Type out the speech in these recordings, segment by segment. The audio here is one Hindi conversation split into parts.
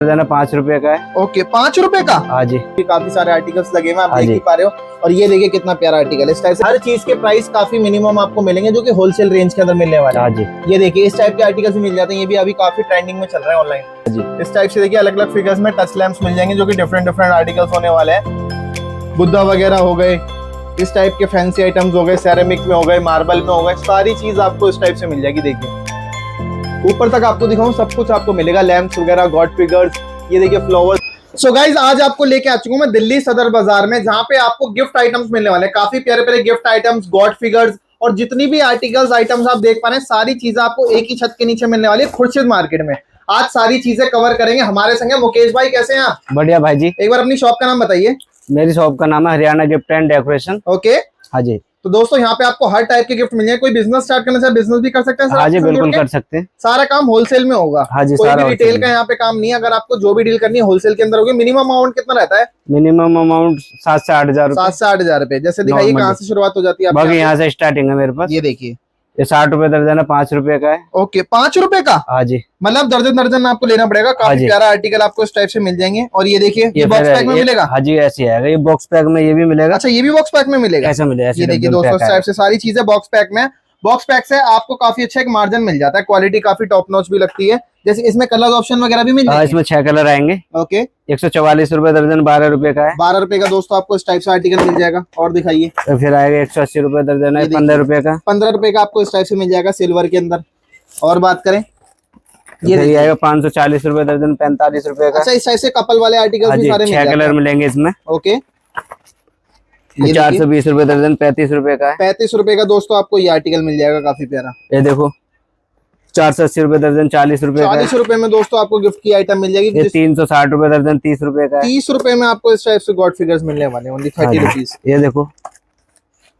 देना 5 रुपए का है। ओके 5 रुपए का। हाँ जी, काफी सारे आर्टिकल्स लगे हुए हैं, आप हाँ देख जी। ही पा रहे हो। और ये देखिए कितना प्यारा आर्टिकल है। इस टाइप से हर चीज के प्राइस काफी मिनिमम आपको मिलेंगे, जो कि होलसेल रेंज के अंदर मिलने वाले हाँ हैं। जी, ये देखिए इस टाइप के आर्टिकल्स भी मिल जाते हैं, ये भी अभी काफी ट्रेंडिंग में चल रहे हैं ऑनलाइन। हाँ जी। इस टाइप से देखिए अलग अलग फिगर्स में टच लैंप्स मिल जाएंगे, जो कि डिफरेंट डिफरेंट आर्टिकल्स होने वाले हैं। बुद्धा वगैरह हो गए, इस टाइप के फैंसी आइटम्स हो गए, सेरेमिक में हो गए, मार्बल में हो गए, सारी चीज आपको इस टाइप से मिल जाएगी। देखिए ऊपर तक आपको दिखाऊं, सब कुछ आपको मिलेगा, लैंप्स वगैरह, गॉड फिगर्स, ये देखिए फ्लावर्स। सो गाइज आज आपको लेके आ चुका हूं मैं दिल्ली सदर बाजार में, जहां पे आपको गिफ्ट आइटम्स मिलने वाले हैं। काफी प्यारे प्यारे गिफ्ट आइटम्स, गॉड फिगर्स और जितनी भी आर्टिकल्स आइटम्स आप देख पा रहे हैं, सारी चीजें आपको एक ही छत के नीचे मिलने वाली है, खुर्शीद मार्केट में। आज सारी चीजें कवर करेंगे। हमारे संग है मुकेश भाई। कैसे हैं आप? बढ़िया भाई जी। एक बार अपनी शॉप का नाम बताइए। मेरी शॉप का नाम है Haryana gift and decoration. Okay, हाँ जी, तो दोस्तों यहाँ पे आपको हर टाइप के गिफ्ट मिल जाएंगे। कोई बिजनेस स्टार्ट करना चाहे बिजनेस भी कर सकते हैं सर? हाँ जी, आपके साथ बिल्कुल जुड़ के? कर सकते हैं। सारा काम होलसेल में होगा। हाँ जी, कोई सारा भी रिटेल होलसेल का यहाँ पे काम नहीं है। अगर आपको जो भी डील करनी है होलसेल के अंदर होगी। मिनिमम अमाउंट कितना रहता है? मिनिमम अमाउंट 7 से 8 हजार 7 से 8 हजार रुपए। जैसे दिखाइए Normally। कहाँ से शुरुआत हो जाती है बाकी आपके यहाँ से स्टार्टिंग है मेरे पास। ये देखिए। ये 60 रुपए दर्जन है, 5 रुपए का है। ओके 5 रुपए का। हाँ जी, मतलब दर्जन दर्जन आपको लेना पड़ेगा। हाँ काफी जी। प्यारा आर्टिकल आपको इस टाइप से मिल जाएंगे। और ये देखिए ये बॉक्स फिर पैक में मिलेगा। हाँ जी, ऐसे आएगा। ये बॉक्स पैक में ये भी मिलेगा। अच्छा ये भी बॉक्स पैक में मिलेगा। ऐसा मिलेगा, ऐसे ये देखिए डब्बे में दोस्तों पैक इस टाइप से सारी चीजें बॉक्स पैक में। बॉक्स पैक से आपको काफी अच्छा एक मार्जिन मिल जाता है, क्वालिटी काफी टॉप नॉच भी लगती है। जैसे इसमें कलर ऑप्शन वगैरह भी मिल है। जाएंगे। इसमें 6 कलर आएंगे। ओके 144 रुपए दर्जन, 12 रुपए का है। 12 रुपए का दोस्तों आपको इस टाइप से आर्टिकल मिल जाएगा। और दिखाइए। तो फिर आएगा 180 रुपए दर्जन है, 15 रुपए का। 15 रुपए का आपको इस टाइप से मिल जाएगा सिल्वर के अंदर। और बात करें ये आएगा 540 रुपए दर्जन, 45 रुपए का। अच्छा इस टाइप से कपल वाले आर्टिकल भी सारे मिल 6 कलर मिलेंगे इसमें। ओके 420 रुपए दर्जन, 35 रुपए का है। 35 रुपए का दोस्तों आपको ये आर्टिकल मिल जाएगा, काफी प्यारा। ये देखो 480 रुपए दर्जन, 40 रुपए का। 40 रुपए में दोस्तों आपको गिफ्ट की आइटम मिल जाएगी। ये 360 रुपए दर्जन, 30 रुपए का है। 30 रुपए में आपको इस टाइप से गॉड फिगर्स मिलने वाले हैं, ओनली 30 रुपीज। ये देखो।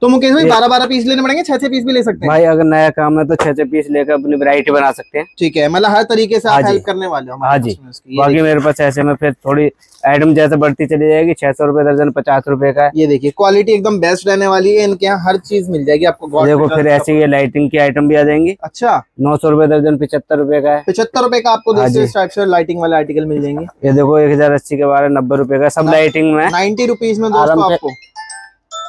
तो मुकेश भाई 12-12 पीस लेने पड़ेंगे, 6-6 पीस भी ले सकते हैं भाई अगर नया काम है तो 6-6 पीस लेकर अपनी वैरायटी बना सकते हैं। ठीक है, मतलब हर तरीके से हाँ आप जी। हेल्प करने वाले हो। हाँ जी, बाकी मेरे पास ऐसे में फिर थोड़ी आइटम जैसे बढ़ती चली जाएगी। 600 रुपए दर्जन, 50 रुपए का है। ये देखिए क्वालिटी एकदम बेस्ट रहने वाली है। इनके यहाँ हर चीज मिल जाएगी आपको। देखो फिर ऐसे ये लाइटिंग की आइटम भी आ जाएंगी। अच्छा 900 रुपए दर्जन, 75 रुपए का है। 75 रुपए का आपको हाँ जी। इस टाइप से लाइटिंग वाले आर्टिकल मिल जाएंगे। ये देखो 1080 के 12, 90 रुपए का, सब लाइटिंग में। 90 रुपीज में आराम दोस्तों से। आपको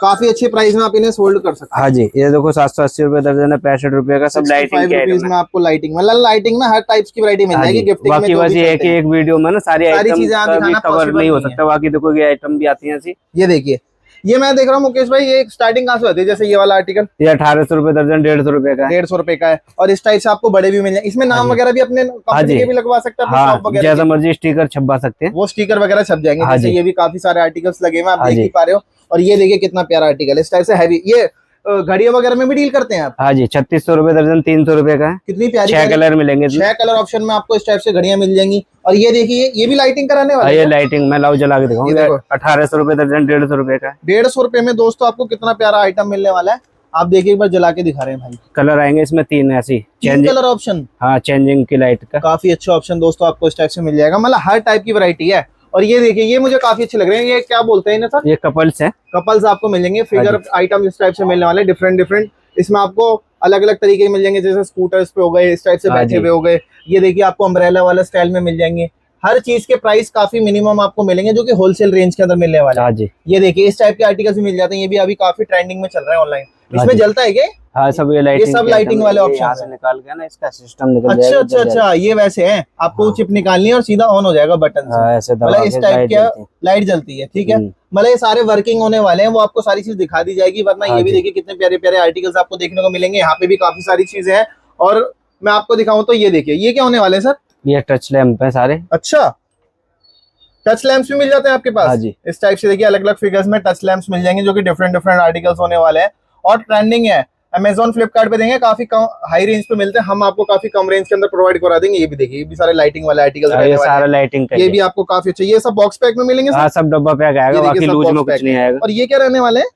काफी अच्छे प्राइस में आप इन्हें सोल्ड कर सकते हैं। हाँ जी, ये देखो 780 रुपए दर्जन है, 65 रुपए का, सब लाइटिंग के आइटम में आपको लाइटिंग मतलब लाइटिंग में हर टाइप्स की वैरायटी मिल जाएगी। गिफ्टिंग में बाकी जो बस भी ये है चाहते कि हैं। एक वीडियो में ना सारी आइटम चीजें आप दिखाना कवर possible नहीं हो नहीं है। सकता। बाकी देखो ये आइटम भी आती है ऐसी। ये देखिए ये मैं देख रहा हूँ मुकेश भाई, ये स्टार्टिंग कहाँ से होती है? जैसे ये वाला आर्टिकल ये 1800 रुपए दर्जन, 150 रुपए का है। 150 रुपए का है। और इस टाइप से आपको बड़े भी मिल जाए। इसमें नाम वगैरह भी अपने कंपनी के भी लगवा सकते हैं, अपने हाँ, शॉप वगैरह जैसा मर्जी स्टिकर छपवा सकते हैं। वो स्टिकर वगैरह छप जाएंगे। हाँ जैसे जी। ये भी काफी सारे आर्टिकल्स लगे हुए हैं, आप हाँ देख ही जी। पा रहे हो। और ये देखिए कितना प्यारा आर्टिकल है, इस टाइप से हैवी। ये घड़ियों वगैरह में भी डील करते हैं आप? हाँ जी, 3600 रुपए दर्जन, 300 रुपए का है। कितनी प्यारी 6 कलर मिलेंगे इसमें। 6 कलर ऑप्शन में आपको इस टाइप से घड़ियां मिल जाएंगी। और ये देखिए ये भी लाइटिंग कराने वाले ये हैं। लाइटिंग मैं लाओ जला के ये दिखाऊंगा। देखो। 1800 रुपए दर्जन, 150 रुपए का है। 150 रुपए में दोस्तों आपको कितना प्यारा आइटम मिलने वाला है। आप देखिए एक बार जला के दिखा रहे हैं भाई। कलर आएंगे इसमें 3 ऐसी 3 कलर ऑप्शन। हाँ, चेंजिंग की लाइट का। काफी अच्छा ऑप्शन दोस्तों आपको इस टाइप से मिल जाएगा। मतलब हर टाइप की वैरायटी है। और ये देखिए ये मुझे काफी अच्छे लग रहे हैं। ये क्या बोलते हैं इन्हें सर? ये कपल्स है। कपल्स आपको मिल जाएंगे। फिगर आइटम इस टाइप से मिलने वाले, डिफरेंट डिफरेंट। इसमें आपको अलग अलग तरीके के मिल जाएंगे, जैसे स्कूटर्स पे हो गए, इस टाइप से बैठे हुए हो गए। ये देखिए आपको अम्ब्रेला वाला स्टाइल में मिल जाएंगे। हर चीज के प्राइस काफी मिनिमम आपको मिलेंगे, जो कि होलसेल रेंज के अंदर मिलने वाले हैं। हाँ जी, ये देखिए इस टाइप के आर्टिकल्स भी मिल जाते हैं। ये भी अभी काफी ट्रेंडिंग में चल रहा है ऑनलाइन। हाँ इसमें जी। जलता है क्या? हाँ, सब ये सब लाइटिंग वाले ऑप्शन यहाँ से निकाल के ना इसका सिस्टम निकल अच्छा जाएगा। अच्छा अच्छा, ये वैसे है। आपको चिप निकालनी है और सीधा ऑन हो जाएगा बटन से। हाँ, ऐसे दबा मतलब के इस टाइप लाइट का जलती है। लाइट जलती है। ठीक है, मतलब ये सारे वर्किंग होने वाले हैं। वो आपको सारी चीज दिखा दी जाएगी। वरना हाँ ये भी जी। देखिए कितने प्यारे प्यारे आर्टिकल्स आपको देखने को मिलेंगे। यहाँ पे भी काफी सारी चीजें हैं। और मैं आपको दिखाऊं तो ये देखिए ये क्या होने वाले हैं सर? ये टच लैंप है सारे। अच्छा टच लैंप्स भी मिल जाते हैं आपके पास? हाँ जी। इस टाइप से देखिए अलग अलग फिगर्स में टच लैंप्स मिल जाएंगे, जो कि डिफरेंट डिफरेंट आर्टिकल्स होने वाले हैं। और ट्रेंडिंग है। अमेजॉन फ्लिपकार्ट पे देंगे, काफी कम हाई रेंज पे मिलते हैं। हम आपको काफी कम रेंज के अंदर प्रोवाइड करा देंगे। ये भी देखिए ये भी सारे लाइटिंग वाले आर्टिकल्स ये सारा लाइटिंग का ये भी आपको काफी अच्छा। ये सब बॉक्स पैक में मिलेंगे सर? हाँ, सब डब्बा पैक आएगा, बाकी लूज में कुछ नहीं आएगा। और ये क्या रहने वाले हैं?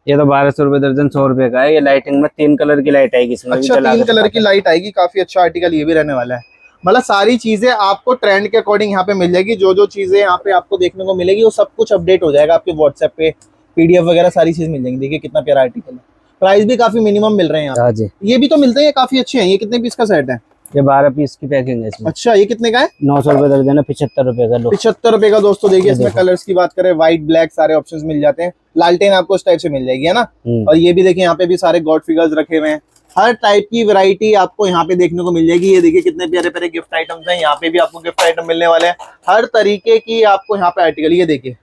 ये तो 1200 रुपए दर्जन, 100 रुपए का है। ये लाइटिंग में 3 कलर की लाइट आएगी इसमें। अच्छा 3 कलर की लाइट आएगी, काफी अच्छा आर्टिकल ये भी रहने वाला है। मतलब सारी चीजें आपको ट्रेंड के अकॉर्डिंग यहाँ पे मिल जाएगी। जो जो चीजें यहाँ पे आपको देखने को मिलेगी वो सब कुछ अपडेट हो जाएगा आपके व्हाट्सएप पे। पीडीएफ वगैरह सारी चीज मिल जाएंगी। देखिए कितना प्यारा आर्टिकल है। प्राइस भी काफी मिनिमम मिल रहे हैं यहाँ। हाँ जी, ये भी तो मिलते हैं, काफी अच्छे हैं। ये कितने पीस का सेट है? ये 12 पीस की पैकिंग है इसमें। अच्छा, ये कितने का है? 900 रुपए दर्जन है, 75 रुपए का। लो 75 रुपए का। दोस्तों देखिए, इसमें कलर्स की बात करें, व्हाइट ब्लैक सारे ऑप्शंस मिल जाते हैं। लालटेन आपको इस टाइप से मिल जाएगी, है ना। और ये भी देखिए, यहाँ पे भी सारे गॉड फिगर्स रखे हुए हैं। हर टाइप की वैरायटी आपको यहाँ पे देखने को मिल जाएगी। ये देखिए कितने प्यारे प्यारे गिफ्ट आइटम्स हैं। यहाँ पे भी आपको गिफ्ट आइटम मिलने वाले हैं, हर तरीके की आपको यहाँ पे आर्टिकल। ये देखिए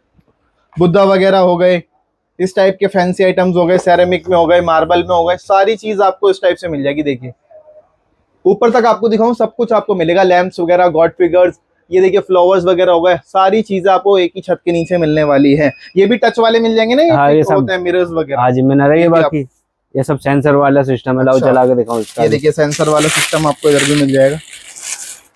बुद्धा वगैरह हो गए, इस टाइप के फैंसी आइटम्स हो गए, सेरेमिक में हो गए, मार्बल में हो गए, सारी चीज आपको इस टाइप से मिल जाएगी। देखिए ऊपर तक आपको दिखाऊं, सब कुछ आपको मिलेगा। लैंप्स वगैरह, गॉड फिगर्स, ये देखिए फ्लावर्स वगैरह हो गए, सारी चीजें आपको एक ही छत के नीचे मिलने वाली है। ये भी टच वाले मिल जाएंगे ना, हाँ, ये सब सब होते हैं मिरर्स वगैरह। हाँ जी, मैं ना रही बाकी ये सब सेंसर वाला सिस्टम है। लाओ अच्छा। चला के दिखाऊं इसका। ये देखिए सेंसर वाला सिस्टम आपको इधर भी मिल जाएगा।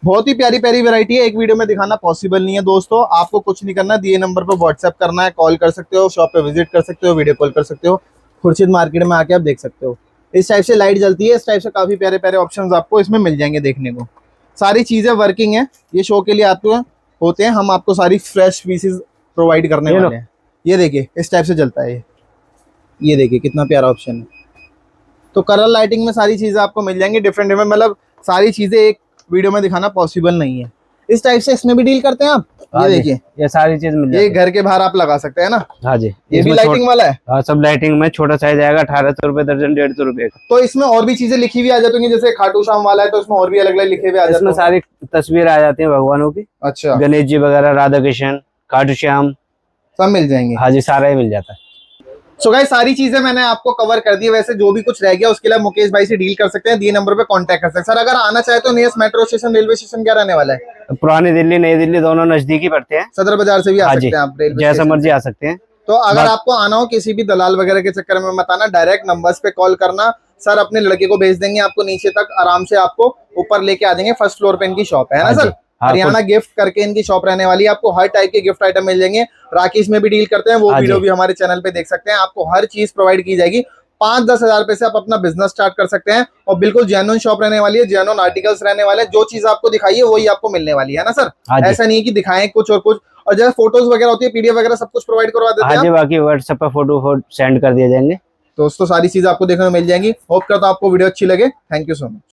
बहुत ही प्यारी प्यारी वैरायटी है, एक वीडियो में दिखाना पॉसिबल नहीं है दोस्तों। आपको कुछ नहीं करना, दिए नंबर पर व्हाट्सएप करना है, कॉल कर सकते हो, शॉप पे विजिट कर सकते हो, वीडियो कॉल कर सकते हो, खुर्शीद मार्केट में आके आप देख सकते हो। इस टाइप से लाइट जलती है, इस टाइप से काफी प्यारे प्यारे ऑप्शंस आपको इसमें मिल जाएंगे देखने को। सारी चीजें वर्किंग है, ये शो के लिए आपको होते हैं, हम आपको सारी फ्रेश पीसेस प्रोवाइड करने वाले हैं। ये देखिए इस टाइप से जलता है ये देखिए कितना प्यारा ऑप्शन है। तो कलर लाइटिंग में सारी चीजें आपको मिल जाएंगी, डिफरेंट डिफरेंट, मतलब सारी चीजें एक वीडियो में दिखाना पॉसिबल नहीं है। इस टाइप से इसमें भी डील करते हैं आप। ये देखिए ये सारी चीज मिल ये घर के बाहर आप लगा सकते हैं ना। हाँ जी, ये भी लाइटिंग वाला है। हाँ, सब लाइटिंग में। छोटा साइज आएगा 1800 रुपए दर्जन, 150 रुपए का। तो इसमें और भी चीजें लिखी हुई आ जाती होंगी, जैसे खाटू श्याम वाला है तो इसमें और भी अलग अलग लिखे हुए आ जाते हैं। इसमें सारी तस्वीर आ जाती है भगवानों की। अच्छा, गणेश जी वगैरह, राधा कृष्ण, खाटू श्याम, सब मिल जाएंगे। हाँ जी, सारा ही मिल जाता है। सो गाइस, सारी चीजें मैंने आपको कवर कर दी। वैसे जो भी कुछ रह गया उसके लिए मुकेश भाई से डील कर सकते हैं, दिए नंबर पे कांटेक्ट कर सकते हैं। सर अगर आना चाहे तो nearest metro station, railway station क्या रहने वाला है? पुरानी दिल्ली, नई दिल्ली दोनों नजदीक ही पड़ते हैं। सदर बाजार से भी आ सकते हैं आप, रेलवे जैसा स्टेशन मर्जी आ सकते हैं। तो अगर आपको आना हो किसी भी दलाल वगैरह के चक्कर में मत आना, डायरेक्ट नंबर्स पे कॉल करना। सर अपने लड़के को भेज देंगे, आपको नीचे तक आराम से आपको ऊपर लेके आ जाएंगे। फर्स्ट फ्लोर पे इनकी शॉप है ना सर। हरियाणा गिफ्ट करके इनकी शॉप रहने वाली है। आपको हर टाइप के गिफ्ट आइटम मिल जाएंगे। राकेश में भी डील करते हैं, वो वीडियो भी हमारे चैनल पे देख सकते हैं। आपको हर चीज प्रोवाइड की जाएगी। 5-10 हजार रुपए से आप अपना बिजनेस स्टार्ट कर सकते हैं, और बिल्कुल जेन्युइन शॉप रहने वाली है, जेन्युइन आर्टिकल्स रहने वाले हैं। जो चीज आपको दिखाई है वही आपको मिलने वाली है ना सर। ऐसा नहीं है कि दिखाएं कुछ और कुछ। और जैसे फोटोज वगैरह होती है, पीडीएफ वगैरह सब कुछ प्रोवाइड करवा देते हैं। हाँ जी, बाकी व्हाट्सएप पर फोटो सेंड कर दिए जाएंगे। दोस्तों सारी चीजें आपको देखने को मिल जाएंगी। होप करता हूं आपको वीडियो अच्छी लगे। Thank you so much.